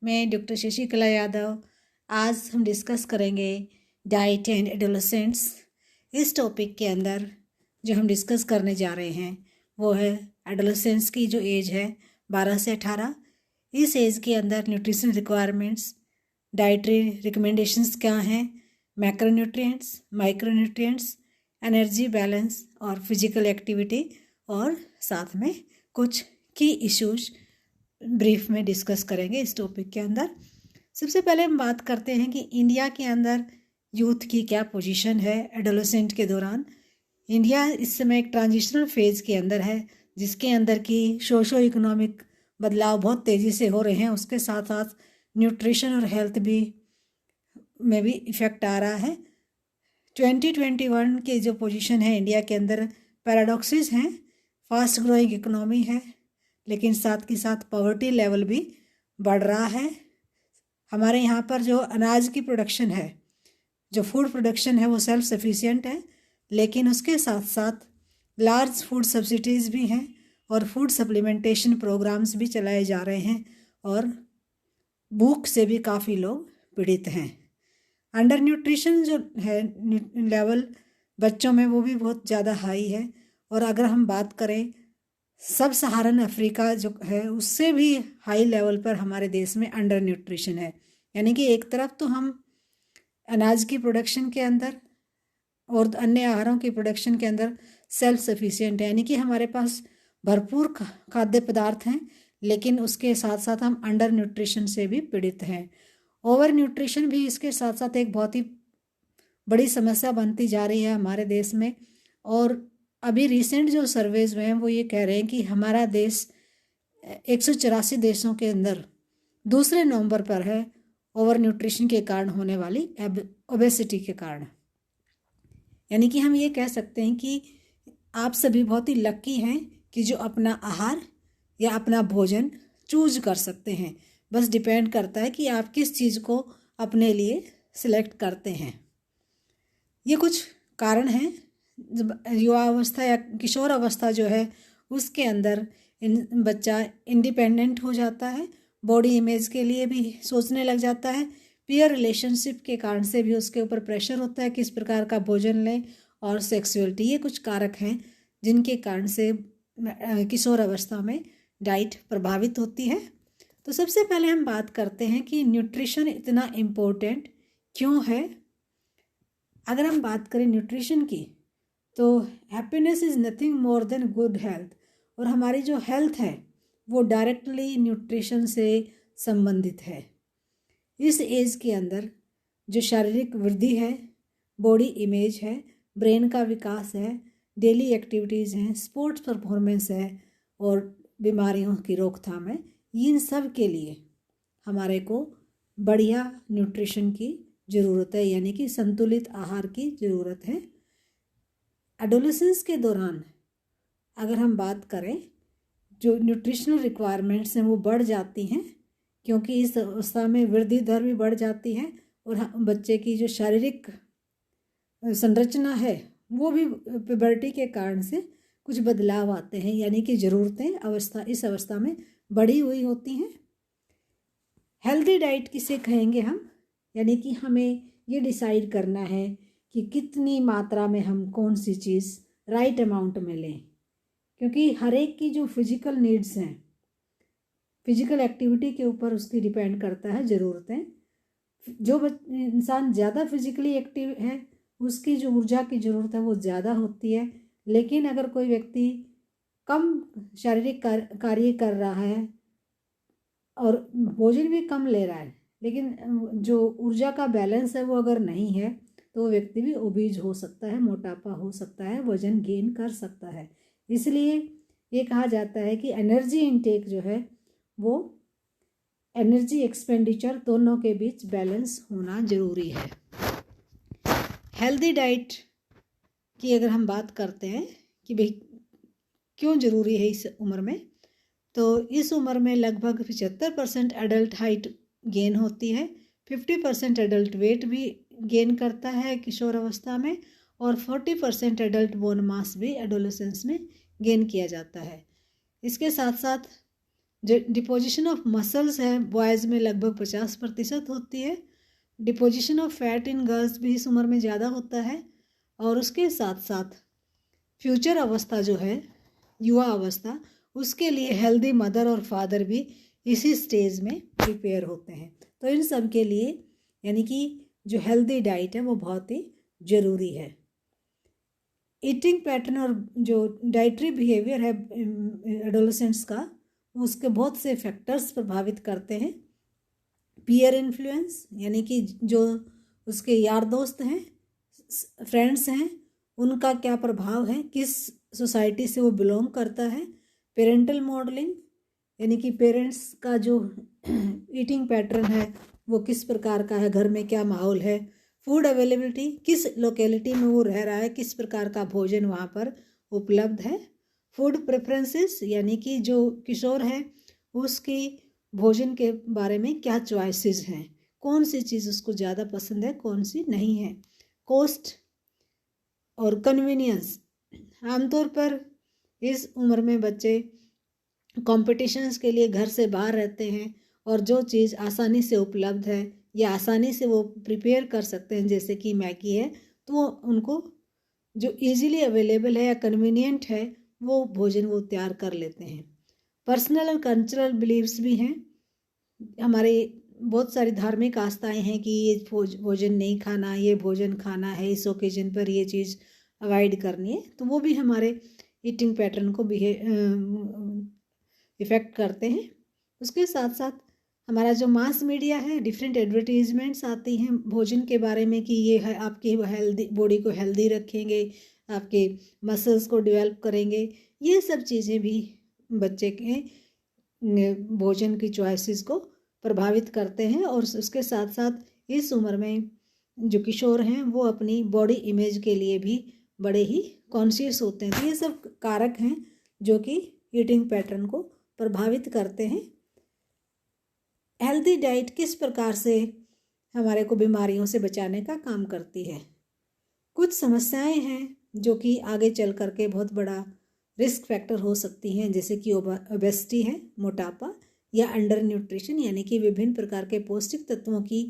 मैं डॉक्टर शशिकला यादव। आज हम डिस्कस करेंगे डाइट एंड एडोलेसेंट्स। इस टॉपिक के अंदर जो हम डिस्कस करने जा रहे हैं वो है एडोलेसेंट्स की जो एज है 12 से 18। इस एज के अंदर न्यूट्रिशन रिक्वायरमेंट्स, डाइटरी रिकमेंडेशंस क्या हैं, मैक्रोन्यूट्रिएंट्स, माइक्रोन्यूट्रिएंट्स, एनर्जी बैलेंस और फिजिकल एक्टिविटी, और साथ में कुछ की इश्यूज ब्रीफ में डिस्कस करेंगे इस टॉपिक के अंदर। सबसे पहले हम बात करते हैं कि इंडिया के अंदर यूथ की क्या पोजीशन है एडोलेसेंट के दौरान। इंडिया इस समय एक ट्रांजिशनल फेज़ के अंदर है, जिसके अंदर की सोशो इकोनॉमिक बदलाव बहुत तेज़ी से हो रहे हैं। उसके साथ साथ न्यूट्रिशन और हेल्थ भी में भी इफ़ेक्ट आ रहा है। 2021 की जो पोजीशन है इंडिया के अंदर, पैराडॉक्सेस हैं। फास्ट ग्रोइंग इकोनॉमी है, लेकिन साथ के साथ पॉवर्टी लेवल भी बढ़ रहा है। हमारे यहाँ पर जो अनाज की प्रोडक्शन है, जो फूड प्रोडक्शन है, वो सेल्फ सफिशिएंट है, लेकिन उसके साथ साथ लार्ज फूड सब्सिडीज़ भी हैं और फूड सप्लीमेंटेशन प्रोग्राम्स भी चलाए जा रहे हैं, और भूख से भी काफ़ी लोग पीड़ित हैं। अंडर न्यूट्रिशन जो है लेवल बच्चों में, वो भी बहुत ज़्यादा हाई है। और अगर हम बात करें सब सहारन अफ्रीका जो है, उससे भी हाई लेवल पर हमारे देश में अंडर न्यूट्रिशन है। यानी कि एक तरफ तो हम अनाज की प्रोडक्शन के अंदर और अन्य आहारों की प्रोडक्शन के अंदर सेल्फ सफिशिएंट है, यानी कि हमारे पास भरपूर खाद्य पदार्थ हैं, लेकिन उसके साथ साथ हम अंडर न्यूट्रिशन से भी पीड़ित हैं। ओवर न्यूट्रिशन भी इसके साथ साथ एक बहुत ही बड़ी समस्या बनती जा रही है हमारे देश में। और अभी रिसेंट जो सर्वेज हुए हैं वो ये कह रहे हैं कि हमारा देश 184 देशों के अंदर दूसरे नंबर पर है ओवर न्यूट्रिशन के कारण होने वाली ओबेसिटी के कारण। यानी कि हम ये कह सकते हैं कि आप सभी बहुत ही लकी हैं कि जो अपना आहार या अपना भोजन चूज कर सकते हैं। बस डिपेंड करता है कि आप किस चीज़ को अपने लिए सिलेक्ट करते हैं। ये कुछ कारण हैं। युवा अवस्था या किशोर अवस्था जो है, उसके अंदर बच्चा इंडिपेंडेंट हो जाता है, बॉडी इमेज के लिए भी सोचने लग जाता है। पीयर रिलेशनशिप के कारण से भी उसके ऊपर प्रेशर होता है किस प्रकार का भोजन लें, और सेक्सुअलिटी, ये कुछ कारक हैं जिनके कारण से किशोर अवस्था में डाइट प्रभावित होती है। तो सबसे पहले हम बात करते हैं कि न्यूट्रिशन इतना इम्पोर्टेंट क्यों है। अगर हम बात करें न्यूट्रिशन की, तो happiness is nothing more than good health. और हमारी जो हेल्थ है वो डायरेक्टली न्यूट्रिशन से संबंधित है। इस एज के अंदर जो शारीरिक वृद्धि है, बॉडी इमेज है, ब्रेन का विकास है, डेली एक्टिविटीज़ हैं, स्पोर्ट्स परफॉर्मेंस है, और बीमारियों की रोकथाम है, इन सब के लिए हमारे को बढ़िया न्यूट्रिशन की ज़रूरत है, यानी कि संतुलित आहार की ज़रूरत है। एडोलेसेंस के दौरान अगर हम बात करें, जो न्यूट्रिशनल रिक्वायरमेंट्स हैं वो बढ़ जाती हैं, क्योंकि इस अवस्था में वृद्धि दर भी बढ़ जाती है, और बच्चे की जो शारीरिक संरचना है वो भी प्यूबर्टी के कारण से कुछ बदलाव आते हैं, यानी कि ज़रूरतें इस अवस्था में बढ़ी हुई होती हैं। हेल्दी डाइट किसे कहेंगे हम, यानी कि हमें ये डिसाइड करना है कि कितनी मात्रा में हम कौन सी चीज़ राइट अमाउंट में लें, क्योंकि हर एक की जो फिजिकल नीड्स हैं, फिजिकल एक्टिविटी के ऊपर उसकी डिपेंड करता है ज़रूरतें। जो इंसान ज़्यादा फिजिकली एक्टिव है उसकी जो ऊर्जा की ज़रूरत है वो ज़्यादा होती है, लेकिन अगर कोई व्यक्ति कम शारीरिक कार्य कर रहा है और भोजन भी कम ले रहा है, लेकिन जो ऊर्जा का बैलेंस है वो अगर नहीं है, तो वो व्यक्ति भी ओबीज हो सकता है, मोटापा हो सकता है, वजन गेन कर सकता है। इसलिए ये कहा जाता है कि एनर्जी इनटेक जो है वो एनर्जी एक्सपेंडिचर दोनों के बीच बैलेंस होना ज़रूरी है। हेल्दी डाइट की अगर हम बात करते हैं कि भाई क्यों ज़रूरी है इस उम्र में, तो इस उम्र में लगभग 75% एडल्ट हाइट गेन होती है, 50% एडल्ट वेट भी गेन करता है किशोर अवस्था में, और 40% एडल्ट बोन मास भी एडोलेसेंस में गेन किया जाता है। इसके साथ साथ जो डिपोजिशन ऑफ मसल्स है बॉयज़ में लगभग 50% होती है। Deposition of fat in girls भी इस उम्र में ज़्यादा होता है। और उसके साथ साथ फ्यूचर अवस्था जो है, युवा अवस्था, उसके लिए हेल्दी मदर और फादर भी इसी स्टेज में प्रिपेयर होते हैं। तो इन सब के लिए यानी कि जो हेल्दी डाइट है वो बहुत ही ज़रूरी है। ईटिंग पैटर्न और जो डाइटरी बिहेवियर है एडोलेसेंट्स का, उसके बहुत से फैक्टर्स प्रभावित करते हैं। पीयर इन्फ्लुएंस यानी कि जो उसके यार दोस्त हैं, फ्रेंड्स हैं, उनका क्या प्रभाव है, किस सोसाइटी से वो बिलोंग करता है। पेरेंटल मॉडलिंग यानी कि पेरेंट्स का जो ईटिंग पैटर्न है वो किस प्रकार का है, घर में क्या माहौल है। फूड अवेलेबिलिटी, किस लोकेलिटी में वो रह रहा है, किस प्रकार का भोजन वहाँ पर उपलब्ध है। फूड प्रेफरेंसेस यानी कि जो किशोर है उसकी भोजन के बारे में क्या चॉइसेस हैं, कौन सी चीज़ उसको ज़्यादा पसंद है, कौन सी नहीं है। कॉस्ट और कन्वीनियंस, आमतौर पर इस उम्र में बच्चे कॉम्पिटिशन्स के लिए घर से बाहर रहते हैं और जो चीज़ आसानी से उपलब्ध है या आसानी से वो प्रिपेयर कर सकते हैं, जैसे कि मैगी है, तो वो उनको जो इजीली अवेलेबल है या कन्वीनियंट है वो भोजन वो तैयार कर लेते हैं। पर्सनल और कल्चरल बिलीव्स भी हैं। हमारे बहुत सारी धार्मिक आस्थाएं हैं कि ये भोजन नहीं खाना, ये भोजन खाना है, इस ओकेजन पर ये चीज़ अवॉइड करनी है, तो वो भी हमारे ईटिंग पैटर्न को इफ़ेक्ट करते हैं। उसके साथ साथ हमारा जो मास मीडिया है, डिफरेंट एडवर्टीजमेंट्स आती हैं भोजन के बारे में कि ये है आपकी हेल्दी बॉडी को हेल्दी रखेंगे, आपके मसल्स को डेवलप करेंगे। ये सब चीज़ें भी बच्चे के भोजन की चॉइसेस को प्रभावित करते हैं। और उसके साथ साथ इस उम्र में जो किशोर हैं वो अपनी बॉडी इमेज के लिए भी बड़े ही कॉन्शियस होते हैं। तो ये सब कारक हैं जो कि ईटिंग पैटर्न को प्रभावित करते हैं। हेल्दी डाइट किस प्रकार से हमारे को बीमारियों से बचाने का काम करती है। कुछ समस्याएं हैं जो कि आगे चल करके बहुत बड़ा रिस्क फैक्टर हो सकती हैं, जैसे कि ओबेसिटी है, मोटापा, या अंडर न्यूट्रिशन यानी कि विभिन्न प्रकार के पौष्टिक तत्वों की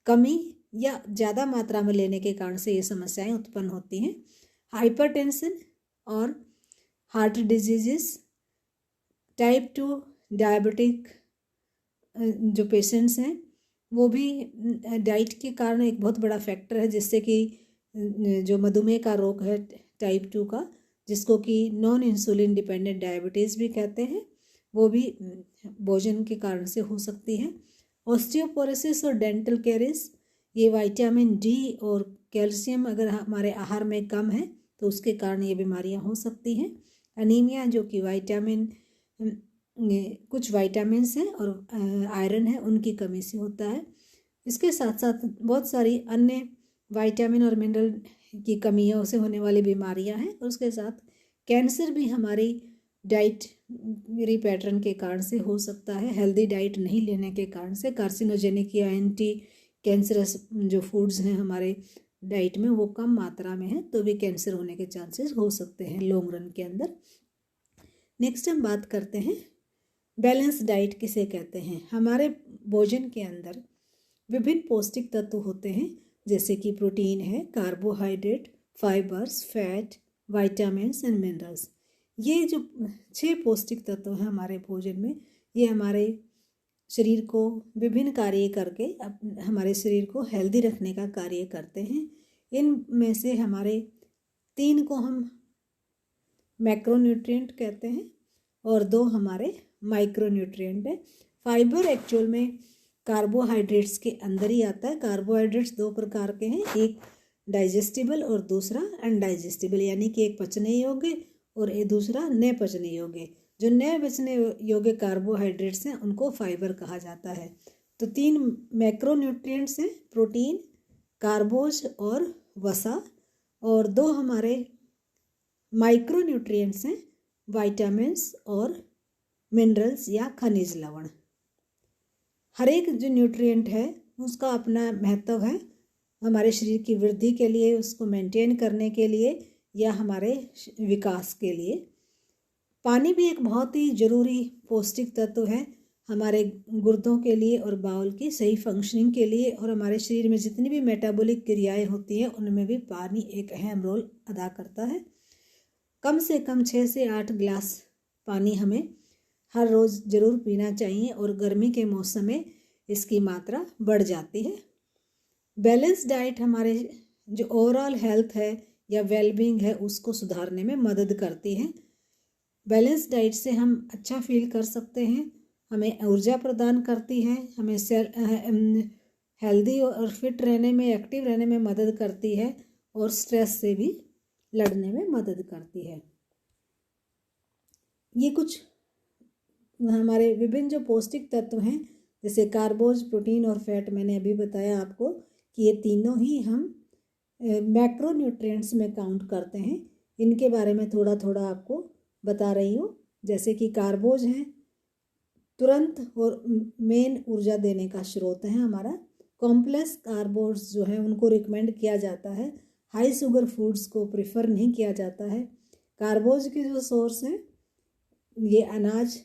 कमी या ज़्यादा मात्रा में लेने के कारण से ये समस्याएं उत्पन्न होती हैं। हाइपरटेंशन और हार्ट डिजीजेस, टाइप 2 डायबिटिक जो पेशेंट्स हैं वो भी डाइट के कारण एक बहुत बड़ा फैक्टर है, जिससे कि जो मधुमेह का रोग है टाइप 2 का, जिसको कि नॉन इंसुलिन डिपेंडेंट डायबिटीज़ भी कहते हैं, वो भी भोजन के कारण से हो सकती है। ऑस्टियोपोरोसिस और डेंटल कैरिस, ये विटामिन डी और कैल्शियम अगर हमारे आहार में कम है तो उसके कारण ये बीमारियां हो सकती हैं। अनीमिया, जो कि कुछ विटामिन्स हैं और आयरन है, उनकी कमी से होता है। इसके साथ साथ बहुत सारी अन्य विटामिन और मिनरल की कमियों से होने वाली बीमारियां हैं। और उसके साथ कैंसर भी हमारी डाइटरी पैटर्न के कारण से हो सकता है, हेल्दी डाइट नहीं लेने के कारण से। कार्सिनोजेनिक या एंटी कैंसरस जो फूड्स हैं हमारे डाइट में वो कम मात्रा में है तो भी कैंसर होने के चांसेस हो सकते हैं लॉन्ग रन के अंदर। नेक्स्ट हम बात करते हैं बैलेंस डाइट किसे कहते हैं। हमारे भोजन के अंदर विभिन्न पौष्टिक तत्व होते हैं, जैसे कि प्रोटीन है, carbohydrate, fibres, fat, vitamins and minerals. ये जो 6 पौष्टिक तत्व हैं हमारे भोजन में, ये हमारे शरीर को विभिन्न कार्य करके हमारे शरीर को हेल्दी रखने का कार्य करते हैं। इनमें से हमारे 3 को हम मैक्रोन्यूट्रिएंट कहते हैं और 2 हमारे माइक्रोन्यूट्रिएंट है। फाइबर एक्चुअल में कार्बोहाइड्रेट्स के अंदर ही आता है। कार्बोहाइड्रेट्स 2 प्रकार के हैं, एक डाइजेस्टिबल और दूसरा अनडाइजेस्टिबल, यानी कि एक पचने योग्य और एक दूसरा न पचने योग्य। जो न पचने योग्य कार्बोहाइड्रेट्स हैं उनको फाइबर कहा जाता है। तो 3 मैक्रोन्यूट्रिएंट्स हैं, प्रोटीन, कार्बोज और वसा, और 2 हमारे माइक्रोन्यूट्रिएंट्स हैं, विटामिन्स और मिनरल्स या खनिज लवण। हर एक जो न्यूट्रिएंट है उसका अपना महत्व है हमारे शरीर की वृद्धि के लिए, उसको मेंटेन करने के लिए या हमारे विकास के लिए। पानी भी एक बहुत ही ज़रूरी पौष्टिक तत्व है हमारे गुर्दों के लिए और बाउल की सही फंक्शनिंग के लिए, और हमारे शरीर में जितनी भी मेटाबॉलिक क्रियाएं होती हैं उनमें भी पानी एक अहम रोल अदा करता है। कम से कम 6 से 8 गिलास पानी हमें हर रोज़ ज़रूर पीना चाहिए, और गर्मी के मौसम में इसकी मात्रा बढ़ जाती है। बैलेंस डाइट हमारे जो ओवरऑल हेल्थ है या वेलबींग है उसको सुधारने में मदद करती है। बैलेंस डाइट से हम अच्छा फील कर सकते हैं, हमें ऊर्जा प्रदान करती है, हमें हेल्दी और फिट रहने में, एक्टिव रहने में मदद करती है, और स्ट्रेस से भी लड़ने में मदद करती है। ये कुछ हमारे विभिन्न जो पौष्टिक तत्व हैं जैसे कार्बोज, प्रोटीन और फैट, मैंने अभी बताया आपको कि ये तीनों ही हम मैक्रो न्यूट्रिएंट्स में काउंट करते हैं। इनके बारे में थोड़ा थोड़ा आपको बता रही हूँ। जैसे कि कार्बोज हैं, तुरंत और मेन ऊर्जा देने का स्रोत है हमारा। कॉम्प्लेक्स कार्बोज जो है उनको रिकमेंड किया जाता है, हाई शुगर फूड्स को प्रेफर नहीं किया जाता है। कार्बोज के जो सोर्स हैं ये अनाज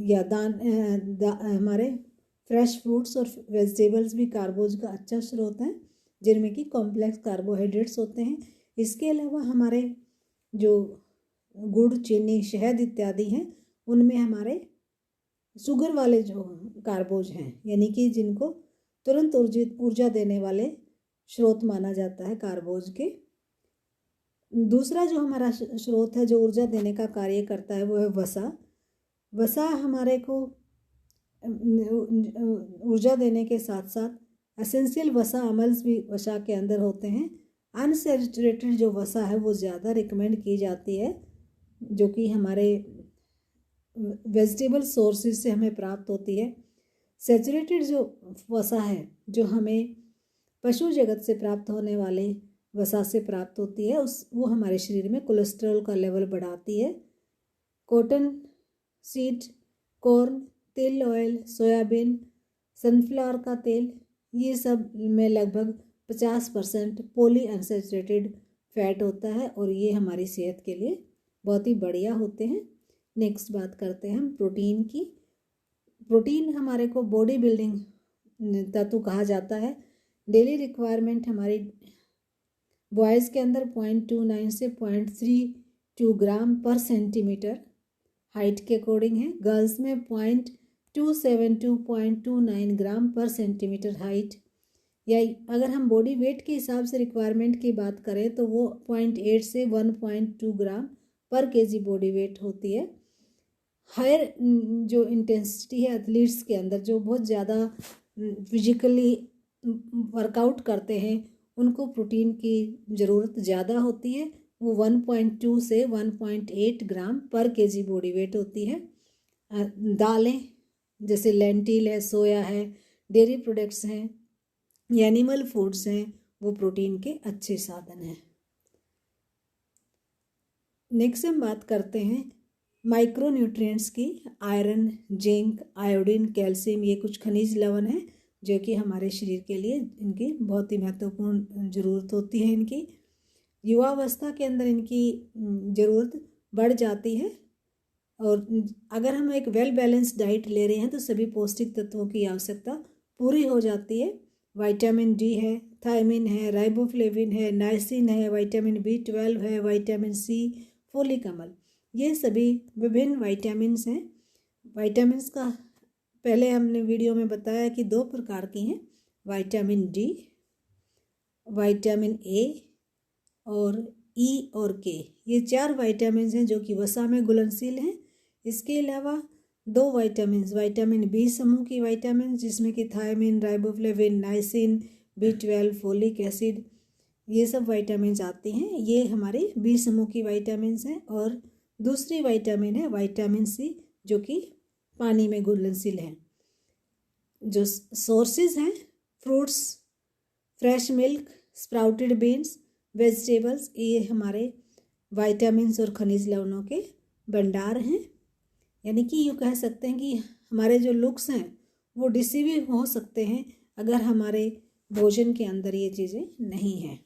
या हमारे फ्रेश फ्रूट्स और वेजिटेबल्स भी कार्बोज का अच्छा स्रोत है, जिनमें कि कॉम्प्लेक्स कार्बोहाइड्रेट्स होते हैं। इसके अलावा हमारे जो गुड़, चीनी, शहद इत्यादि हैं उनमें हमारे शुगर वाले जो कार्बोज हैं, यानी कि जिनको तुरंत ऊर्जा देने वाले स्रोत माना जाता है कार्बोज के। दूसरा जो हमारा स्रोत है जो ऊर्जा देने का कार्य करता है वो है वसा। वसा हमारे को ऊर्जा देने के साथ साथ एसेंशियल वसा अमल्स भी वसा के अंदर होते हैं। अनसैचुरेटेड जो वसा है वो ज़्यादा रिकमेंड की जाती है, जो कि हमारे वेजिटेबल सोर्सेज से हमें प्राप्त होती है। सैचुरेटेड जो वसा है जो हमें पशु जगत से प्राप्त होने वाले वसा से प्राप्त होती है, वो हमारे शरीर में कोलेस्ट्रॉल का लेवल बढ़ाती है। कॉटन सीड, कॉर्न, तिल ऑयल, सोयाबीन, सनफ्लावर का तेल, ये सब में लगभग 50% पॉली अनसैचुरेटेड फैट होता है, और ये हमारी सेहत के लिए बहुत ही बढ़िया होते हैं। नेक्स्ट बात करते हैं हम प्रोटीन की। प्रोटीन हमारे को बॉडी बिल्डिंग तत्व कहा जाता है। डेली रिक्वायरमेंट हमारी बॉयज़ के अंदर 0.29 से 0.32 ग्राम पर सेंटीमीटर हाइट के अकॉर्डिंग है। गर्ल्स में 0.27 to 0.29 ग्राम पर सेंटीमीटर हाइट, या अगर हम बॉडी वेट के हिसाब से रिक्वायरमेंट की बात करें तो वो 0.8 से 1.2 ग्राम पर केजी बॉडी वेट होती है। हायर जो इंटेंसिटी है एथलीट्स के अंदर, जो बहुत ज़्यादा फिजिकली वर्कआउट करते हैं, उनको प्रोटीन की ज़रूरत ज़्यादा होती है। वो 1.2 से 1.8 ग्राम पर केजी बॉडी वेट होती है। दालें जैसे लेंटिल है, सोया है, डेयरी प्रोडक्ट्स हैं, एनिमल फूड्स हैं, वो प्रोटीन के अच्छे साधन हैं। नेक्स्ट हम बात करते हैं माइक्रो न्यूट्रिएंट्स की। आयरन, जिंक, आयोडीन, कैल्शियम, ये कुछ खनिज लवण हैं जो कि हमारे शरीर के लिए इनकी बहुत ही महत्वपूर्ण ज़रूरत होती है। इनकी युवावस्था के अंदर इनकी ज़रूरत बढ़ जाती है, और अगर हम एक वेल बैलेंस्ड डाइट ले रहे हैं तो सभी पौष्टिक तत्वों की आवश्यकता पूरी हो जाती है। विटामिन डी है, थायमिन है, राइबोफ्लेविन है, नाइसिन है, विटामिन B12 है, विटामिन C, फोलिक अम्ल, ये सभी विभिन्न विटामिन्स हैं। विटामिन्स का पहले हमने वीडियो में बताया कि 2 प्रकार की हैं, विटामिन डी, विटामिन A और E और K, ये 4 विटामिन्स हैं जो कि वसा में घुलनशील हैं। इसके अलावा 2 विटामिन्स, विटामिन B समूह की विटामिन जिसमें कि thiamine, riboflavin, niacin, B12, folic acid, ये सब विटामिन्स आती हैं। ये हमारे B समूह की विटामिन्स हैं। और दूसरी विटामिन है विटामिन C जो कि पानी में घुलनशील है। जो सोर्सेज हैं fruits, fresh milk, sprouted beans, vegetables, ये हमारे विटामिन्स और खनिज लवणों के भंडार हैं। यानी कि यूँ कह सकते हैं कि हमारे जो लुक्स हैं वो डिसीविंग हो सकते हैं अगर हमारे भोजन के अंदर ये चीज़ें नहीं हैं।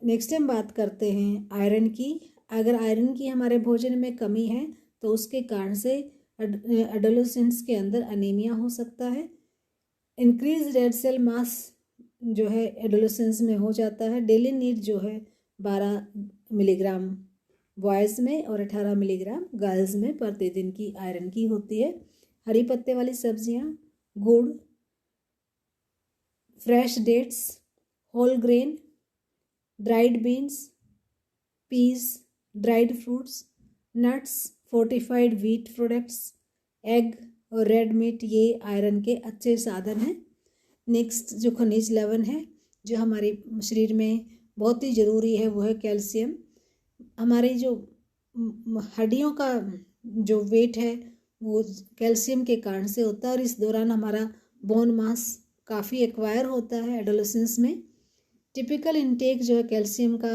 नेक्स्ट हम बात करते हैं आयरन की। अगर आयरन की हमारे भोजन में कमी है तो उसके कारण से एडोलेसेंट्स के अंदर अनीमिया हो सकता है। इंक्रीज रेड सेल मास जो है एडोलेसेंस में हो जाता है। डेली नीड जो है 12 मिलीग्राम बॉयज़ में और 18 मिलीग्राम गर्ल्स में प्रतिदिन की आयरन की होती है। हरी पत्ते वाली सब्जियां, गुड़, fresh dates, whole grain, dried beans, peas, dried fruits, nuts, fortified wheat products, egg और रेड मीट ये आयरन के अच्छे साधन हैं। नेक्स्ट जो खनिज लवण है जो हमारे शरीर में बहुत ही ज़रूरी है वो है कैल्शियम। हमारे जो हड्डियों का जो वेट है वो कैल्शियम के कारण से होता है और इस दौरान हमारा बोन मास काफ़ी एक्वायर होता है एडोलेसेंस में। टिपिकल इनटेक जो है कैल्शियम का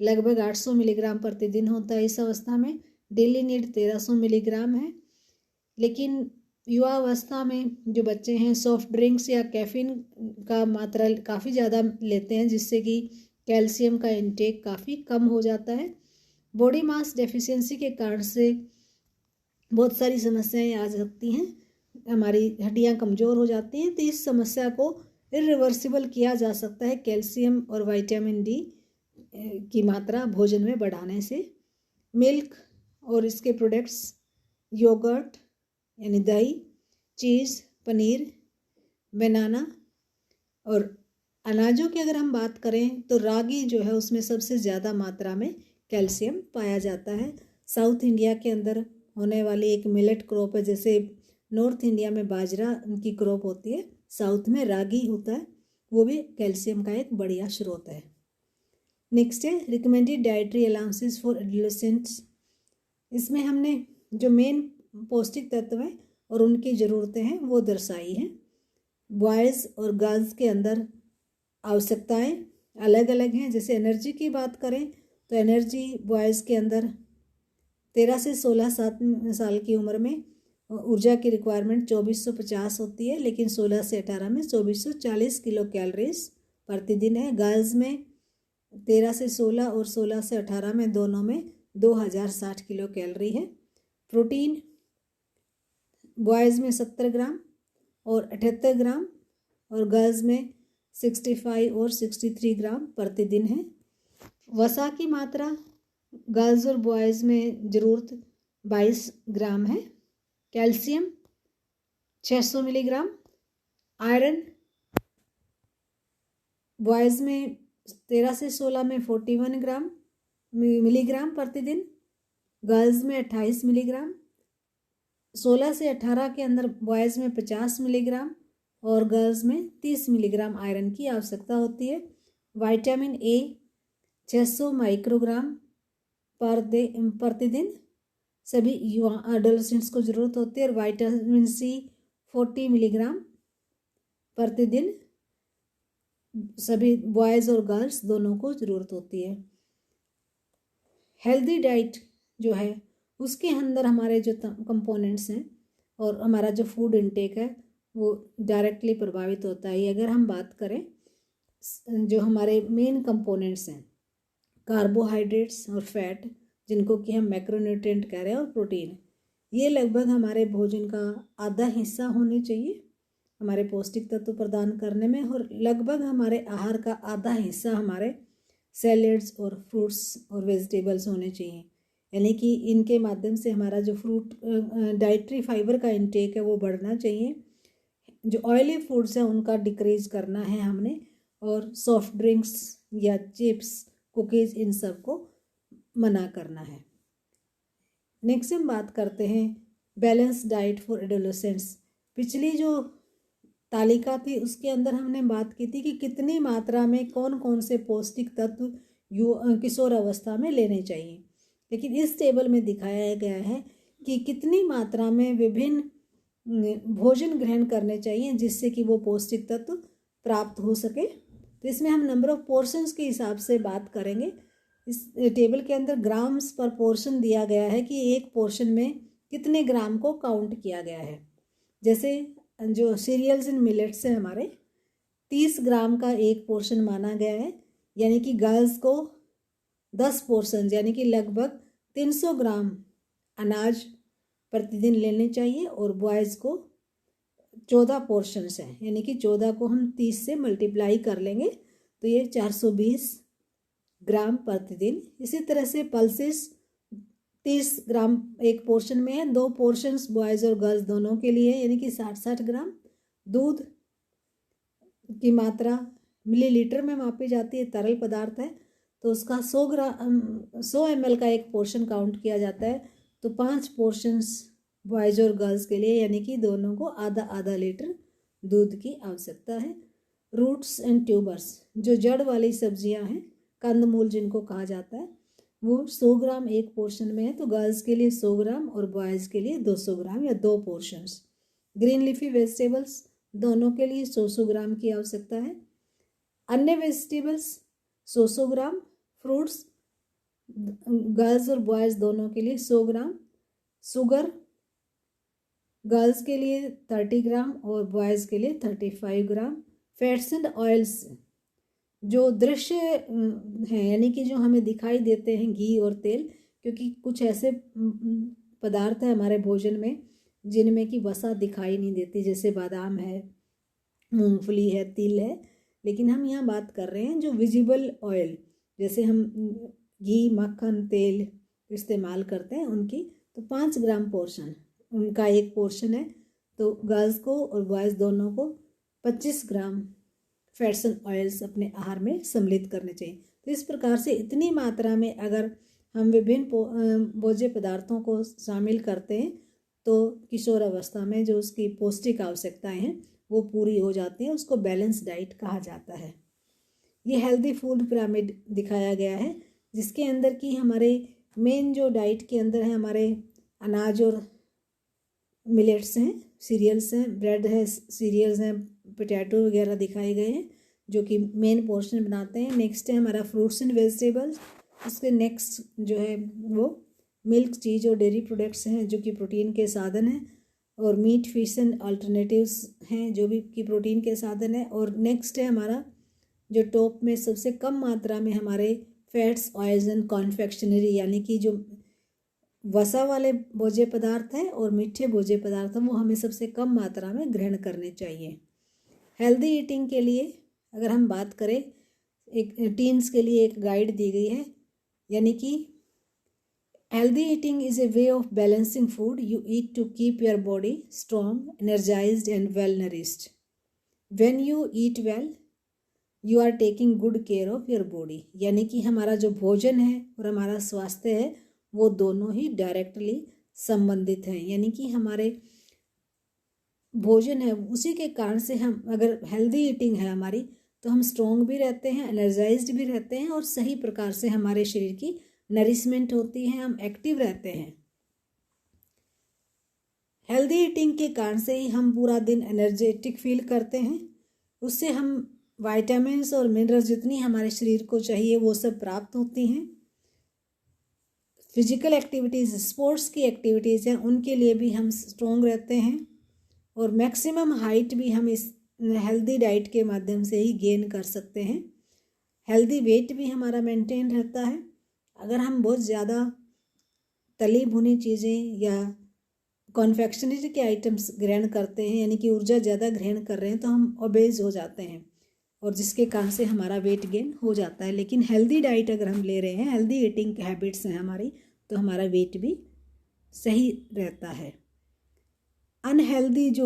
लगभग 800 मिलीग्राम प्रतिदिन होता है इस अवस्था में। डेली नीड 1300 मिलीग्राम है। लेकिन युवा अवस्था में जो बच्चे हैं सॉफ्ट ड्रिंक्स या कैफीन का मात्रा काफ़ी ज़्यादा लेते हैं जिससे कि कैल्शियम का इनटेक काफ़ी कम हो जाता है। बॉडी मास डेफिशिएंसी के कारण से बहुत सारी समस्याएं आ सकती हैं, हमारी हड्डियां कमज़ोर हो जाती हैं। तो इस समस्या को इरिवर्सिबल किया जा सकता है कैल्शियम और विटामिन डी की मात्रा भोजन में बढ़ाने से। मिल्क और इसके प्रोडक्ट्स, योगर्ट यानी दही, चीज़, पनीर, बनाना और अनाजों की अगर हम बात करें तो रागी जो है उसमें सबसे ज़्यादा मात्रा में कैल्शियम पाया जाता है। साउथ इंडिया के अंदर होने वाली एक मिलेट क्रॉप है, जैसे नॉर्थ इंडिया में बाजरा की क्रॉप होती है, साउथ में रागी होता है, वो भी कैल्शियम का एक बढ़िया स्रोत है। नेक्स्ट है recommended dietary allowances for adolescents. इसमें हमने जो मेन पौष्टिक तत्व हैं और उनकी ज़रूरतें हैं वो दर्शाई हैं। बॉयज़ और गर्ल्स के अंदर आवश्यकताएं अलग अलग हैं। जैसे एनर्जी की बात करें तो एनर्जी बॉयज़ के अंदर 13 से 16 साल की उम्र में ऊर्जा की रिक्वायरमेंट 2450 होती है, लेकिन 16 से 18 में 2440 किलो कैलोरीज प्रतिदिन है। गर्ल्स में 13 से 16 और 16 से 18 में दोनों में 2060 किलो कैलोरी है। प्रोटीन बॉयज़ में 70 ग्राम और 78 ग्राम और गर्ल्स में 65 और 63 ग्राम प्रतिदिन है। वसा की मात्रा गर्ल्स और बॉयज़ में ज़रूरत 22 ग्राम है। कैल्शियम 600 मिलीग्राम, आयरन बॉयज़ में 13 से 16 में 41 ग्राम मिलीग्राम प्रतिदिन, गर्ल्स में 28 मिलीग्राम, 16 से 18 के अंदर बॉयज़ में 50 मिलीग्राम और गर्ल्स में 30 मिलीग्राम आयरन की आवश्यकता होती है। विटामिन ए 600 माइक्रोग्राम प्रतिदिन सभी युवा एडोलेसेंट्स को ज़रूरत होती है और विटामिन सी 40 मिलीग्राम प्रतिदिन सभी बॉयज़ और गर्ल्स दोनों को ज़रूरत होती है। हेल्दी डाइट जो है उसके अंदर हमारे जो कंपोनेंट्स हैं और हमारा जो फूड इनटेक है वो डायरेक्टली प्रभावित होता है। अगर हम बात करें जो हमारे मेन कंपोनेंट्स हैं कार्बोहाइड्रेट्स और फैट जिनको कि हम मैक्रोन्यूट्रिएंट कह रहे हैं और प्रोटीन, ये लगभग हमारे भोजन का आधा हिस्सा होने चाहिए हमारे पौष्टिक तत्व प्रदान करने में, और लगभग हमारे आहार का आधा हिस्सा हमारे सैलेड्स और फ्रूट्स और वेजिटेबल्स होने चाहिए। यानी कि इनके माध्यम से हमारा जो फ्रूट डाइटरी फाइबर का इंटेक है वो बढ़ना चाहिए। जो ऑयली फूड्स हैं उनका डिक्रीज करना है हमने, और सॉफ्ट ड्रिंक्स या चिप्स, कुकीज़ इन सब को मना करना है। नेक्स्ट हम बात करते हैं बैलेंस डाइट फॉर एडोलेसेंट्स। पिछली जो तालिका थी उसके अंदर हमने बात की थी कि कितनी मात्रा में कौन कौन से पौष्टिक तत्व किशोर अवस्था में लेने चाहिए, लेकिन इस टेबल में दिखाया गया है कि कितनी मात्रा में विभिन्न भोजन ग्रहण करने चाहिए जिससे कि वो पौष्टिक तत्व प्राप्त हो सके। तो इसमें हम नंबर ऑफ पोर्शंस के हिसाब से बात करेंगे। इस टेबल के अंदर ग्राम्स पर पोर्शन दिया गया है कि एक पोर्शन में कितने ग्राम को काउंट किया गया है। जैसे जो सीरियल्स एंड मिलेट्स है हमारे 30 ग्राम का एक पोर्शन माना गया है, यानी कि गर्ल्स को 10 पोर्शन यानी कि लगभग 300 ग्राम अनाज प्रतिदिन लेने चाहिए। और बॉयज़ को 14 पोर्शंस हैं, यानी कि 14 को हम 30 से मल्टीप्लाई कर लेंगे तो ये 420 ग्राम प्रतिदिन। इसी तरह से पल्सेस 30 ग्राम एक पोर्शन में है, 2 पोर्शंस बॉयज़ और गर्ल्स दोनों के लिए, यानी कि 60 ग्राम। दूध की मात्रा मिलीलीटर में मापी जाती है, तरल पदार्थ है तो उसका 100 ml का एक पोर्शन काउंट किया जाता है। तो 5 पोर्शंस बॉयज़ और गर्ल्स के लिए, यानी कि दोनों को आधा आधा लीटर दूध की आवश्यकता है। रूट्स एंड ट्यूबर्स, जो जड़ वाली सब्जियां हैं, कंदमूल जिनको कहा जाता है, वो 100 ग्राम एक पोर्शन में है। तो गर्ल्स के लिए 100 ग्राम और बॉयज़ के लिए 200 ग्राम या 2 पोर्शंस। ग्रीन लीफी वेजिटेबल्स दोनों के लिए 100 ग्राम की आवश्यकता है। अन्य वेजिटेबल्स 100 ग्राम। फ्रूट्स गर्ल्स और बॉयज़ दोनों के लिए 100 ग्राम। शुगर गर्ल्स के लिए 30 ग्राम और बॉयज़ के लिए 35 ग्राम। फैट्स एंड ऑयल्स जो दृश्य हैं, यानी कि जो हमें दिखाई देते हैं, घी और तेल, क्योंकि कुछ ऐसे पदार्थ हैं हमारे भोजन में जिनमें कि वसा दिखाई नहीं देती, जैसे बादाम है, मूंगफली है, तिल है। लेकिन हम यहाँ बात कर रहे हैं जो विजिबल ऑयल, जैसे हम घी, मक्खन, तेल इस्तेमाल करते हैं उनकी। तो 5 ग्राम पोर्शन उनका एक पोर्शन है। तो गर्ल्स को और बॉयज़ दोनों को 25 ग्राम फैट्स एंड ऑयल्स अपने आहार में सम्मिलित करने चाहिए। तो इस प्रकार से इतनी मात्रा में अगर हम विभिन्न भोज्य पदार्थों को शामिल करते हैं तो किशोर अवस्था में जो उसकी पौष्टिक आवश्यकताएं हैं वो पूरी हो जाती हैं। उसको बैलेंस डाइट कहा जाता है। ये हेल्दी फूड पिरामिड दिखाया गया है, जिसके अंदर की हमारे मेन जो डाइट के अंदर है, हमारे अनाज और मिलेट्स हैं, सीरियल्स हैं, ब्रेड है, सीरियल्स हैं, पोटैटो वगैरह दिखाए गए हैं जो कि मेन पोर्शन बनाते हैं। नेक्स्ट है हमारा फ्रूट्स एंड वेजिटेबल्स। उसके नेक्स्ट जो है वो मिल्क, चीज़ और डेयरी प्रोडक्ट्स हैं जो कि प्रोटीन के साधन हैं। और मीट, फिश एंड अल्टरनेटिव्स हैं जो भी कि प्रोटीन के साधन है। और नेक्स्ट है हमारा जो टॉप में सबसे कम मात्रा में हमारे फैट्स, ऑयल्स एंड कॉन्फेक्शनरी, यानी कि जो वसा वाले भोज्य पदार्थ हैं और मीठे भोज्य पदार्थ हैं वो हमें सबसे कम मात्रा में ग्रहण करने चाहिए। हेल्दी ईटिंग के लिए अगर हम बात करें, एक टीन्स के लिए एक गाइड दी गई है, यानी कि healthy eating is a way of balancing food you eat to keep your body strong, energised and well nourished. When you eat well you are taking good care of your body. यानी कि हमारा जो भोजन है और हमारा स्वास्थ्य है वो दोनों ही डायरेक्टली संबंधित हैं। यानी कि हमारे भोजन है उसी के कारण से हम अगर हेल्दी ईटिंग है हमारी तो हम स्ट्रॉन्ग भी रहते हैं, एनर्जाइज्ड भी रहते हैं और सही प्रकार से हमारे शरीर की नरिशमेंट होती है, हम एक्टिव रहते हैं। हेल्दी ईटिंग के कारण से ही हम पूरा दिन एनर्जेटिक फील करते हैं। उससे हम विटामिन्स और मिनरल्स जितनी हमारे शरीर को चाहिए वो सब प्राप्त होती हैं। फिजिकल एक्टिविटीज़, स्पोर्ट्स की एक्टिविटीज़ हैं, उनके लिए भी हम स्ट्रॉन्ग रहते हैं। और मैक्सिमम हाइट भी हम इस हेल्दी डाइट के माध्यम से ही गेन कर सकते हैं। हेल्दी वेट भी हमारा मेंटेन रहता है। अगर हम बहुत ज़्यादा तली भुनी चीज़ें या कॉन्फेक्शनरी के आइटम्स ग्रहण करते हैं, यानी कि ऊर्जा ज़्यादा ग्रहण कर रहे हैं, तो हम ओबेज हो जाते हैं और जिसके कारण से हमारा वेट गेन हो जाता है। लेकिन हेल्दी डाइट अगर हम ले रहे हैं, हेल्दी ईटिंग हैबिट्स हैं हमारी, तो हमारा वेट भी सही रहता है। अनहेल्दी जो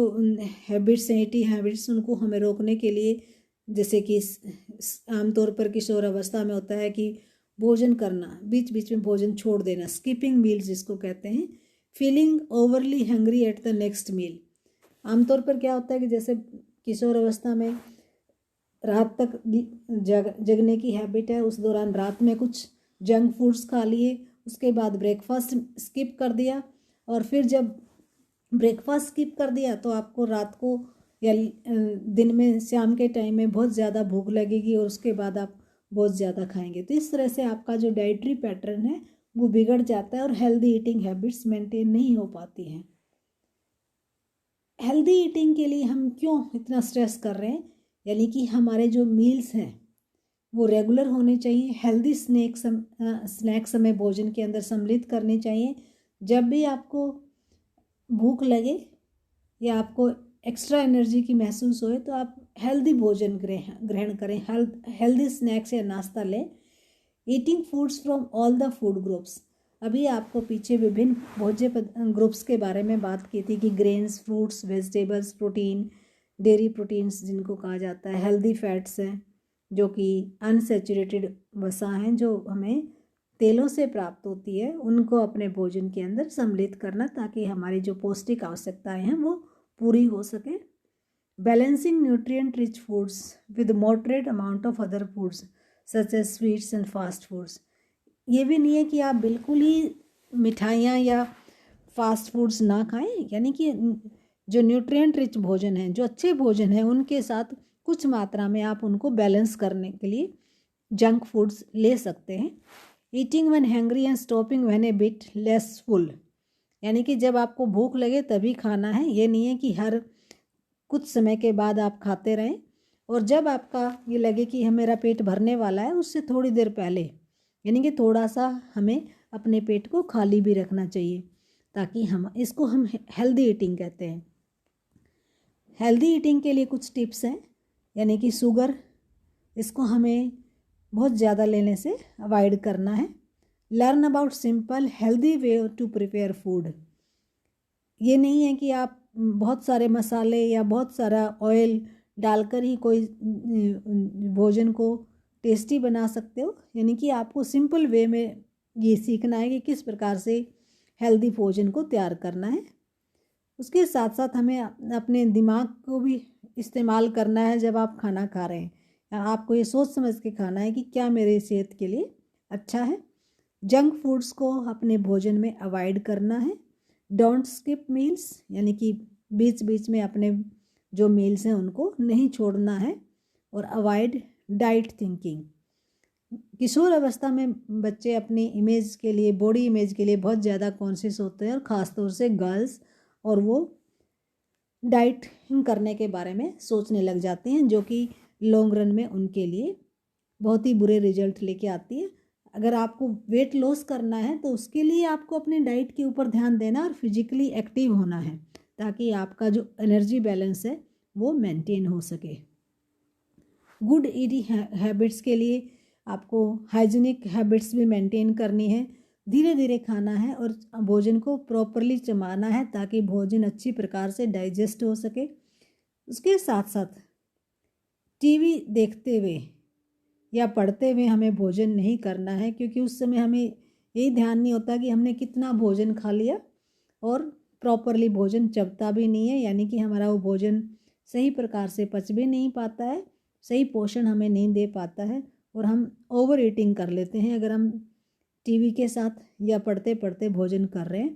हैबिट्स हैं, ईटिंग हैबिट्स, उनको हमें रोकने के लिए, जैसे कि आमतौर पर किशोर अवस्था में होता है कि भोजन करना, बीच बीच में भोजन छोड़ देना, स्किपिंग मील्स जिसको कहते हैं, feeling overly hungry at the next meal. आमतौर पर क्या होता है कि जैसे किशोर अवस्था में रात तक जगने की हैबिट है, उस दौरान रात में कुछ जंक फूड्स खा लिए, उसके बाद ब्रेकफास्ट स्किप कर दिया, और फिर जब ब्रेकफास्ट स्किप कर दिया तो आपको रात को या दिन में, शाम के टाइम में बहुत ज़्यादा भूख लगेगी और उसके बाद आप बहुत ज़्यादा खाएंगे। तो इस तरह से आपका जो डाइटरी पैटर्न है वो बिगड़ जाता है और हेल्दी ईटिंग हैबिट्स मेंटेन नहीं हो पाती हैं। हेल्दी ईटिंग के लिए हम क्यों इतना स्ट्रेस कर रहे हैं, यानी कि हमारे जो मील्स हैं वो रेगुलर होने चाहिए। हेल्दी स्नैक्स हमें भोजन के अंदर सम्मिलित करने चाहिए। जब भी आपको भूख लगे या आपको एक्स्ट्रा एनर्जी की महसूस होए तो आप हेल्दी भोजन ग्रहण करें, हेल्दी स्नैक्स या नाश्ता लें। Eating foods from all the food groups, अभी आपको पीछे विभिन्न भोज्य ग्रुप्स के बारे में बात की थी कि grains, fruits, vegetables, protein, dairy proteins जिनको कहा जाता है, हेल्दी फैट्स हैं जो कि अनसेचुरेटेड वसा हैं जो हमें तेलों से प्राप्त होती है, उनको अपने भोजन के अंदर सम्मिलित करना ताकि हमारी जो पौष्टिक आवश्यकताएं हैं वो पूरी हो सके। Balancing nutrient rich foods with moderate amount of other foods such as sweets and fast foods, ये भी नहीं है कि आप बिल्कुल ही मिठाइयाँ या फास्ट फूड्स ना खाएं, यानी कि जो न्यूट्रिएंट रिच भोजन है, जो अच्छे भोजन है, उनके साथ कुछ मात्रा में आप उनको बैलेंस करने के लिए जंक फूड्स ले सकते हैं। Eating when hangry and stopping when A bit less full, यानी कि जब आपको भूख लगे तभी खाना है, ये नहीं है कि हर कुछ समय के बाद आप खाते रहें। और जब आपका ये लगे कि मेरा पेट भरने वाला है उससे थोड़ी देर पहले, यानी कि थोड़ा सा हमें अपने पेट को खाली भी रखना चाहिए ताकि हम हेल्दी ईटिंग कहते हैं। हेल्दी ईटिंग के लिए कुछ टिप्स हैं, यानी कि शुगर, इसको हमें बहुत ज़्यादा लेने से अवॉइड करना है। Learn about simple healthy way to prepare food, ये नहीं है कि आप बहुत सारे मसाले या बहुत सारा ऑयल डालकर ही कोई भोजन को टेस्टी बना सकते हो, यानी कि आपको सिंपल वे में ये सीखना है कि किस प्रकार से हेल्दी भोजन को तैयार करना है। उसके साथ साथ हमें अपने दिमाग को भी इस्तेमाल करना है जब आप खाना खा रहे हैं। आपको ये सोच समझ के खाना है कि क्या मेरे सेहत के लिए अच्छा है। जंक फूड्स को अपने भोजन में अवॉइड करना है। डोंट स्किप मील्स, यानी कि बीच बीच में अपने जो मील्स हैं उनको नहीं छोड़ना है। और अवॉइड डाइट थिंकिंग, किशोर अवस्था में बच्चे अपनी इमेज के लिए, बॉडी इमेज के लिए बहुत ज़्यादा कॉन्शियस होते हैं और ख़ासतौर से गर्ल्स, और वो डाइटिंग करने के बारे में सोचने लग जाते हैं जो कि लॉन्ग रन में उनके लिए बहुत ही बुरे रिजल्ट लेके आती है। अगर आपको वेट लॉस करना है तो उसके लिए आपको अपने डाइट के ऊपर ध्यान देना और फिजिकली एक्टिव होना है ताकि आपका जो एनर्जी बैलेंस है वो मेंटेन हो सके। गुड ईटिंग हैबिट्स के लिए आपको हाइजीनिक हैबिट्स भी मेंटेन करनी है। धीरे धीरे खाना है और भोजन को प्रॉपरली चबाना है ताकि भोजन अच्छी प्रकार से डाइजेस्ट हो सके। उसके साथ साथ टीवी देखते हुए या पढ़ते हुए हमें भोजन नहीं करना है, क्योंकि उस समय हमें यही ध्यान नहीं होता कि हमने कितना भोजन खा लिया और प्रॉपरली भोजन चबता भी नहीं है, यानी कि हमारा वो भोजन सही प्रकार से पच भी नहीं पाता है, सही पोषण हमें नहीं दे पाता है और हम ओवर ईटिंग कर लेते हैं अगर हम टीवी के साथ या पढ़ते पढ़ते भोजन कर रहे हैं।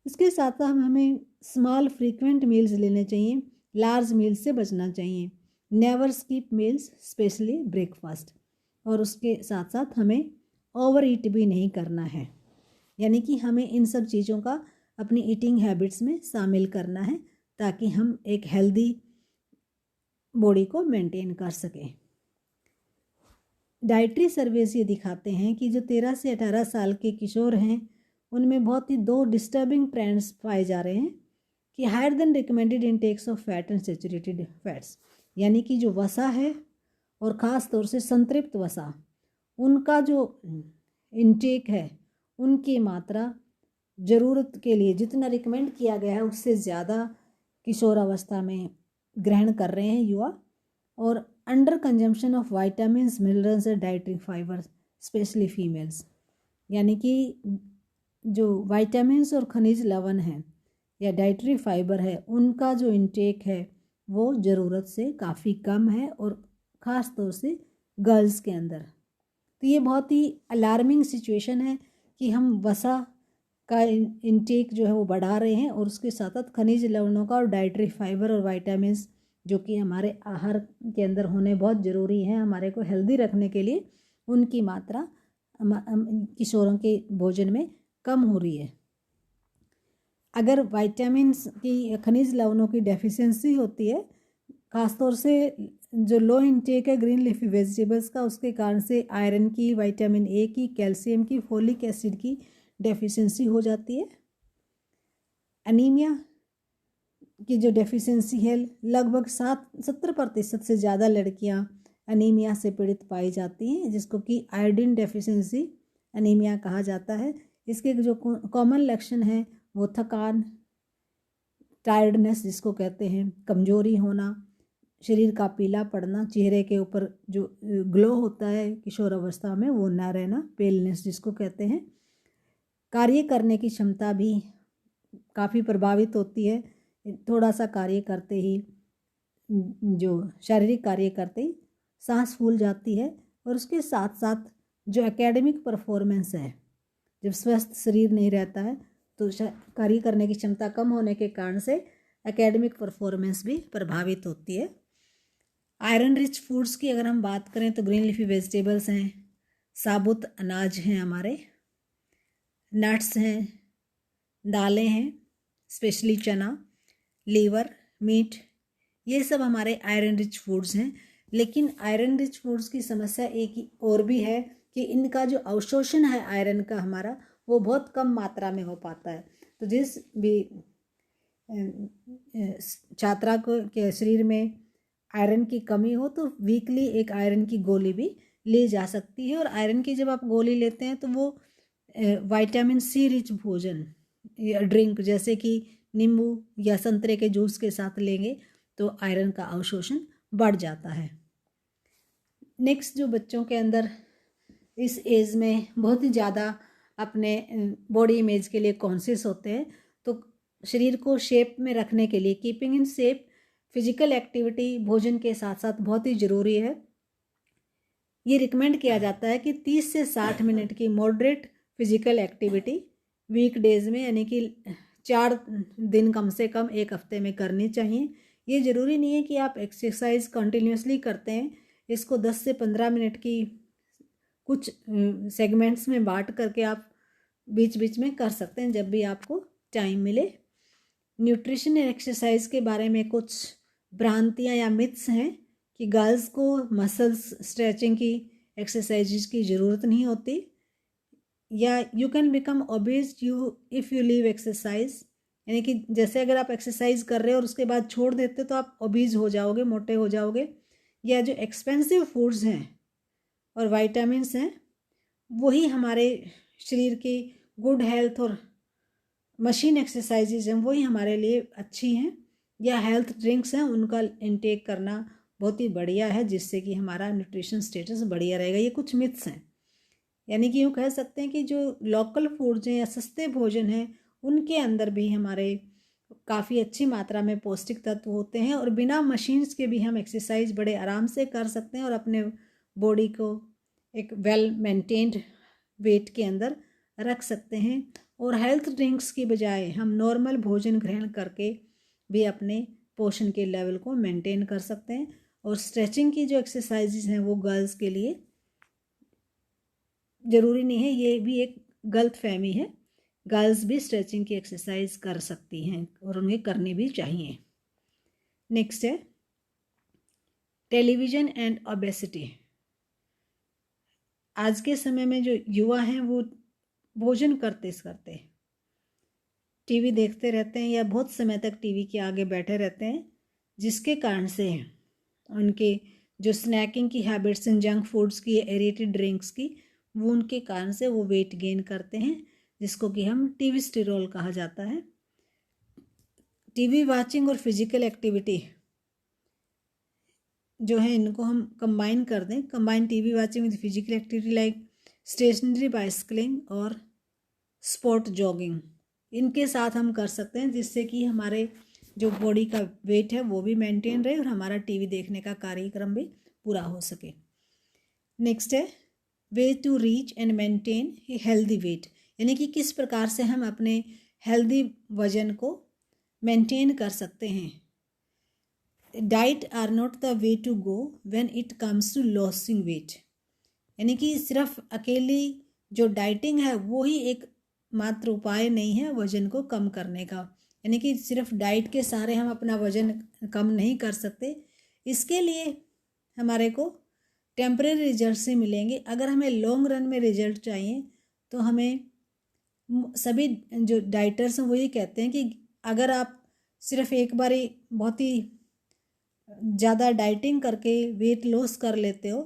इसके साथ साथ हमें स्मॉल फ्रीक्वेंट मील्स लेने चाहिए, लार्ज मील्स से बचना चाहिए। Never skip meals, specially breakfast. और उसके साथ साथ हमें ओवर ईट भी नहीं करना है, यानी कि हमें इन सब चीज़ों का अपनी ईटिंग हैबिट्स में शामिल करना है ताकि हम एक हेल्दी बॉडी को मेंटेन कर सकें। डाइटरी सर्वेस ये दिखाते हैं कि जो 13 से 18 साल के किशोर हैं उनमें बहुत ही 2 डिस्टर्बिंग ट्रेंड्स पाए जा रहे हैं कि higher than recommended intakes of fat and saturated fats, यानी कि जो वसा है और ख़ास तौर से संतृप्त वसा, उनका जो इनटेक है उनकी मात्रा ज़रूरत के लिए जितना रिकमेंड किया गया है उससे ज़्यादा किशोर अवस्था में ग्रहण कर रहे हैं युवा। और under consumption of vitamins, minerals और डाइटरी फाइबर्स, स्पेशली फीमेल्स, यानी कि जो विटामिन्स और खनिज लवण हैं या डाइटरी फाइबर है उनका जो इनटेक है वो ज़रूरत से काफ़ी कम है और ख़ास तौर से गर्ल्स के अंदर। तो ये बहुत ही अलार्मिंग सिचुएशन है कि हम वसा का इनटेक जो है वो बढ़ा रहे हैं और उसके साथ साथ खनिज लवणों का और डाइटरी फाइबर और विटामिन्स जो कि हमारे आहार के अंदर होने बहुत ज़रूरी हैं हमारे को हेल्दी रखने के लिए, उनकी मात्रा किशोरों के भोजन में कम हो रही है। अगर विटामिन्स की, खनिज लवणों की डेफिशिएंसी होती है ख़ासतौर से जो लो इनटेक है ग्रीन लीफी वेजिटेबल्स का, उसके कारण से आयरन की, विटामिन ए की, कैल्शियम की, फोलिक एसिड की डेफिशिएंसी हो जाती है। एनीमिया की जो डेफिशिएंसी है, लगभग 70% से ज़्यादा लड़कियां एनीमिया से पीड़ित पाई जाती हैं, जिसको कि आयोडीन डेफिशिएंसी एनीमिया कहा जाता है। इसके जो कॉमन लक्षण हैं वो थकान, टायर्डनेस जिसको कहते हैं, कमजोरी होना, शरीर का पीला पड़ना, चेहरे के ऊपर जो ग्लो होता है किशोर अवस्था में वो ना रहना, पेलनेस जिसको कहते हैं। कार्य करने की क्षमता भी काफ़ी प्रभावित होती है। थोड़ा सा कार्य करते ही, जो शारीरिक कार्य करते ही सांस फूल जाती है। और उसके साथ साथ जो एकेडमिक परफॉर्मेंस है, जब स्वस्थ शरीर नहीं रहता है तो कार्य करने की क्षमता कम होने के कारण से एकेडमिक परफॉर्मेंस भी प्रभावित होती है। आयरन रिच फूड्स की अगर हम बात करें तो ग्रीन लीफी वेजिटेबल्स हैं, साबुत अनाज हैं, हमारे नट्स हैं, दालें हैं, स्पेशली चना, लीवर, मीट, ये सब हमारे आयरन रिच फूड्स हैं। लेकिन आयरन रिच फूड्स की समस्या एक और भी है कि इनका जो अवशोषण है आयरन का हमारा, वो बहुत कम मात्रा में हो पाता है। तो जिस भी छात्रा को के शरीर में आयरन की कमी हो तो वीकली एक आयरन की गोली भी ली जा सकती है। और आयरन की जब आप गोली लेते हैं तो वो विटामिन सी रिच भोजन या ड्रिंक जैसे कि नींबू या संतरे के जूस के साथ लेंगे तो आयरन का अवशोषण बढ़ जाता है। नेक्स्ट, जो बच्चों के अंदर इस एज में बहुत ही ज़्यादा अपने बॉडी इमेज के लिए कॉन्शियस होते हैं, तो शरीर को शेप में रखने के लिए, keeping in shape, physical activity भोजन के साथ साथ बहुत ही ज़रूरी है। ये रिकमेंड किया जाता है कि 30 से 60 मिनट की moderate physical activity weekdays में, यानी कि 4 दिन कम से कम एक हफ्ते में करनी चाहिए। ये ज़रूरी नहीं है कि आप एक्सरसाइज कंटिन्यूसली करते हैं, इसको 10 से 15 मिनट की कुछ सेगमेंट्स में बांट करके आप बीच बीच में कर सकते हैं जब भी आपको टाइम मिले। न्यूट्रिशन और एक्सरसाइज के बारे में कुछ भ्रांतियाँ या मिथ्स हैं कि गर्ल्स को मसल्स स्ट्रेचिंग की एक्सरसाइज की ज़रूरत नहीं होती, या you can become obeys if you leave exercise, यानी कि जैसे अगर आप एक्सरसाइज कर रहे हो और उसके बाद छोड़ देते तो आप ओबीज हो जाओगे, मोटे हो जाओगे। या जो एक्सपेंसिव फूड्स हैं और विटामिन्स हैं वही हमारे शरीर की गुड हेल्थ और मशीन एक्सरसाइजेज हैं वही हमारे लिए अच्छी हैं, या हेल्थ ड्रिंक्स हैं उनका इनटेक करना बहुत ही बढ़िया है, जिससे कि हमारा न्यूट्रिशन स्टेटस बढ़िया रहेगा। ये कुछ मिथ्स हैं, यानी कि यूँ कह सकते हैं कि जो लोकल फूड्स हैं या सस्ते भोजन हैं उनके अंदर भी हमारे काफ़ी अच्छी मात्रा में पौष्टिक तत्व होते हैं, और बिना मशीन्स के भी हम एक्सरसाइज बड़े आराम से कर सकते हैं और अपने बॉडी को एक वेल मेंटेन्ड वेट के अंदर रख सकते हैं। और हेल्थ ड्रिंक्स की बजाय हम नॉर्मल भोजन ग्रहण करके भी अपने पोषण के लेवल को मेंटेन कर सकते हैं। और स्ट्रेचिंग की जो एक्सरसाइजेज हैं वो गर्ल्स के लिए ज़रूरी नहीं है, ये भी एक गलत फहमी है। गर्ल्स भी स्ट्रेचिंग की एक्सरसाइज कर सकती हैं और उन्हें करनी भी चाहिए। नेक्स्ट है टेलीविज़न एंड ओबेसिटी। आज के समय में जो युवा हैं वो भोजन करते टीवी देखते रहते हैं या बहुत समय तक टीवी के आगे बैठे रहते हैं, जिसके कारण से उनके जो स्नैकिंग की हैबिट्स हैं, जंक फूड्स की, एरेटेड ड्रिंक्स की, वो उनके कारण से वो वेट गेन करते हैं, जिसको कि हम टीवी स्टेरोल कहा जाता है। टीवी वाचिंग और फिजिकल एक्टिविटी जो है इनको हम कंबाइन कर दें, combine TV watching with physical activity like stationary bicycling और स्पोर्ट जॉगिंग, इनके साथ हम कर सकते हैं, जिससे कि हमारे जो बॉडी का वेट है वो भी मेंटेन रहे और हमारा टीवी देखने का कार्यक्रम भी पूरा हो सके। नेक्स्ट है way to reach and maintain a healthy weight, यानी कि किस प्रकार से हम अपने हेल्दी वजन को मेंटेन कर सकते हैं। Diet are not the way to go when it comes to losing weight, यानी कि सिर्फ अकेली जो डाइटिंग है वो ही एक मात्र उपाय नहीं है वजन को कम करने का, यानी कि सिर्फ डाइट के सहारे हम अपना वजन कम नहीं कर सकते। इसके लिए हमारे को टेम्परेरी रिजल्ट से मिलेंगे। अगर हमें लॉन्ग रन में रिजल्ट चाहिए तो हमें सभी जो डाइटर्स हैं वो ये कहते हैं कि अगर आप सिर्फ एक बारी बहुत ही ज़्यादा डाइटिंग करके वेट लॉस कर लेते हो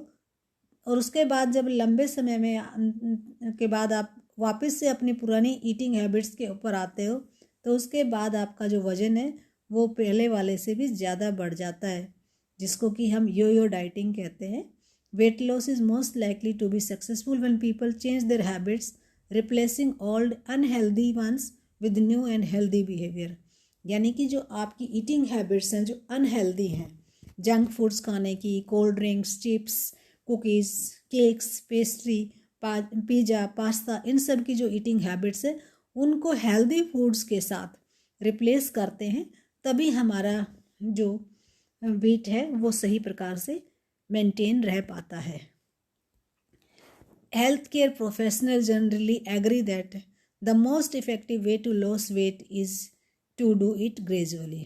और उसके बाद जब लंबे समय में के बाद आप वापस से अपनी पुरानी ईटिंग हैबिट्स के ऊपर आते हो तो उसके बाद आपका जो वज़न है वो पहले वाले से भी ज़्यादा बढ़ जाता है, जिसको कि हम यो डाइटिंग कहते हैं। Weight loss is most likely to be successful when people change their habits replacing old unhealthy ones with new and healthy behaviour. यानी कि जो आपकी ईटिंग हैबिट्स हैं जो अनहेल्दी हैं, जंक फूड्स खाने की, cold drinks, chips, cookies, cakes, pastry, pizza, pasta, इन सब की जो ईटिंग हैबिट्स है उनको हेल्दी फूड्स के साथ रिप्लेस करते हैं, तभी हमारा जो वेट है वो सही प्रकार से मेंटेन रह पाता है। Health care professional generally agree that the most effective way to loss weight is to do it gradually.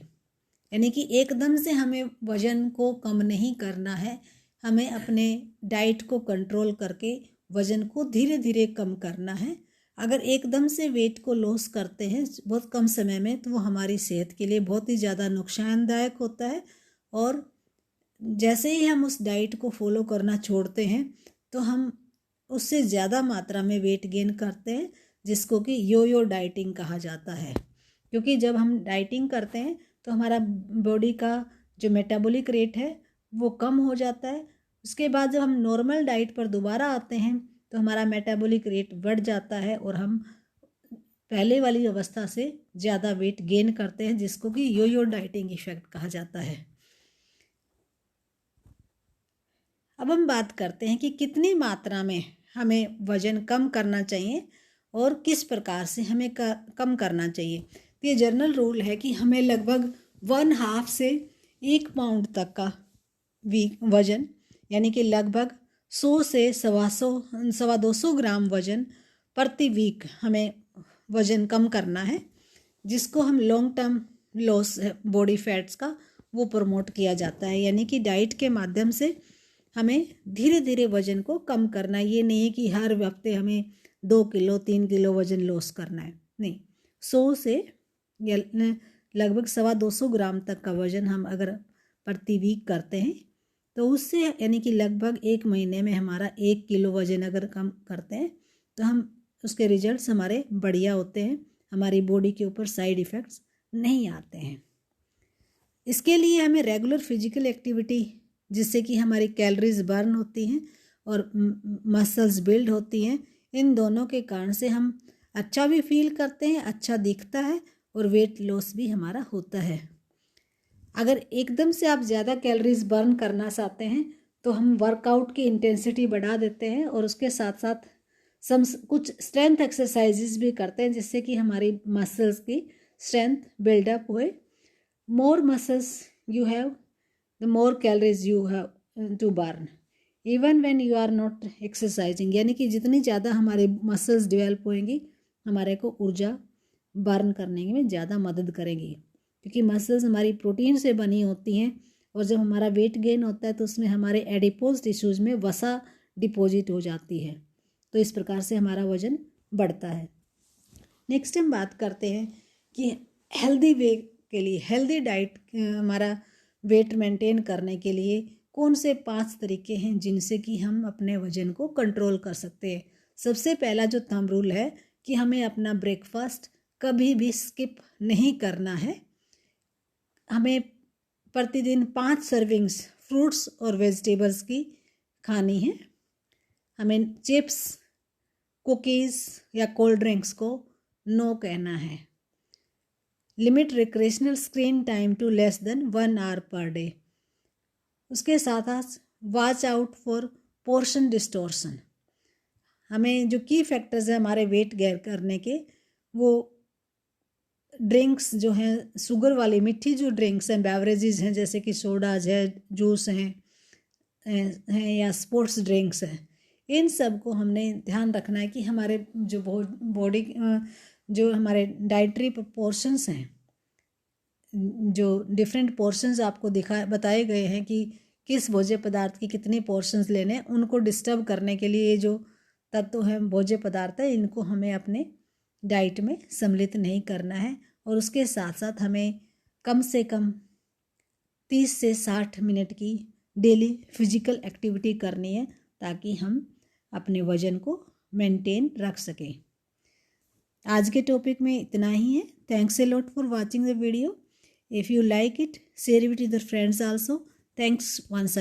यानी कि एकदम से हमें वज़न को कम नहीं करना है, हमें अपने डाइट को कंट्रोल करके वज़न को धीरे धीरे कम करना है। अगर एकदम से वेट को लॉस करते हैं बहुत कम समय में तो वो हमारी सेहत के लिए बहुत ही ज़्यादा नुकसानदायक होता है, और जैसे ही हम उस डाइट को फॉलो करना छोड़ते हैं तो हम उससे ज़्यादा मात्रा में वेट गेन करते हैं, जिसको कि यो डाइटिंग कहा जाता है। क्योंकि जब हम डाइटिंग करते हैं तो हमारा बॉडी का जो मेटाबॉलिक रेट है वो कम हो जाता है। उसके बाद जब हम नॉर्मल डाइट पर दोबारा आते हैं तो हमारा मेटाबॉलिक रेट बढ़ जाता है और हम पहले वाली अवस्था से ज़्यादा वेट गेन करते हैं, जिसको कि यो डाइटिंग इफेक्ट कहा जाता है। अब हम बात करते हैं कि कितनी मात्रा में हमें वज़न कम करना चाहिए और किस प्रकार से हमें कम करना चाहिए। तो ये जनरल रूल है कि हमें लगभग 1/2 से 1 पाउंड तक का वज़न, यानी कि लगभग 100 से 125 ग्राम वज़न प्रति वीक हमें वज़न कम करना है, जिसको हम long term loss body fats का वो प्रमोट किया जाता है। यानी कि डाइट के माध्यम से हमें धीरे धीरे वज़न को कम करना है। ये नहीं है कि हर हफ्ते हमें 2 किलो 3 किलो वज़न लॉस करना है, नहीं। 100 से लगभग 125 ग्राम तक का वज़न हम अगर प्रति वीक करते हैं तो उससे यानी कि लगभग 1 महीने में हमारा 1 किलो वज़न अगर कम करते हैं तो हम उसके रिजल्ट्स हमारे बढ़िया होते हैं, हमारी बॉडी के ऊपर साइड इफ़ेक्ट्स नहीं आते हैं। इसके लिए हमें रेगुलर फिजिकल एक्टिविटी, जिससे कि हमारी कैलोरीज बर्न होती हैं और मसल्स बिल्ड होती हैं, इन दोनों के कारण से हम अच्छा भी फील करते हैं, अच्छा दिखता है और वेट लॉस भी हमारा होता है। अगर एकदम से आप ज़्यादा कैलोरीज बर्न करना चाहते हैं तो हम वर्कआउट की इंटेंसिटी बढ़ा देते हैं और उसके साथ साथ कुछ स्ट्रेंथ एक्सरसाइजेज भी करते हैं, जिससे कि हमारी मसल्स की स्ट्रेंथ बिल्डअप हुए। More muscles you have the more calories you have to burn even when you are not exercising. यानी कि जितनी ज़्यादा हमारे मसल्स डेवलप होंगी हमारे को ऊर्जा बर्न करने में ज़्यादा मदद करेंगी, क्योंकि मसल्स हमारी प्रोटीन से बनी होती हैं और जब हमारा वेट गेन होता है तो उसमें हमारे एडिपोज टिश्यूज में वसा डिपॉजिट हो जाती है, तो इस प्रकार से हमारा वज़न बढ़ता है। नेक्स्ट हम बात करते हैं कि हेल्दी वे के लिए, हेल्दी डाइट हमारा वेट मेंटेन करने के लिए कौन से 5 तरीके हैं जिनसे कि हम अपने वज़न को कंट्रोल कर सकते हैं। सबसे पहला जो थंब रूल है कि हमें अपना ब्रेकफास्ट कभी भी स्किप नहीं करना है। हमें प्रतिदिन 5 सर्विंग्स फ्रूट्स और वेजिटेबल्स की खानी है। हमें चिप्स, कुकीज़ या कोल्ड ड्रिंक्स को नो कहना है। Limit recreational screen time to less than 1 hour per day. उसके साथ साथ watch out for portion distortion. हमें जो की फैक्टर्स हैं हमारे वेट गेन करने के, वो ड्रिंक्स जो हैं, शुगर वाली मीठी जो ड्रिंक्स हैं, बेवरेजेस हैं, जैसे कि सोडाज है, जूस हैं या स्पोर्ट्स ड्रिंक्स हैं, इन सब को हमने ध्यान रखना है कि हमारे जो बॉडी जो हमारे डाइटरी पोर्शंस हैं जो डिफरेंट पोर्शंस आपको बताए गए हैं कि किस भोज्य पदार्थ की कितने पोर्शंस लेने, उनको डिस्टर्ब करने के लिए ये जो तत्व है भोज्य पदार्थ है, इनको हमें अपने डाइट में सम्मिलित नहीं करना है। और उसके साथ साथ हमें कम से कम 30 से 60 मिनट की डेली फिजिकल एक्टिविटी करनी है ताकि हम अपने वजन को मेंटेन रख सकें। आज के टॉपिक में इतना ही है। Thanks a lot for watching the video. If you like it, share it with your friends also. Thanks once again.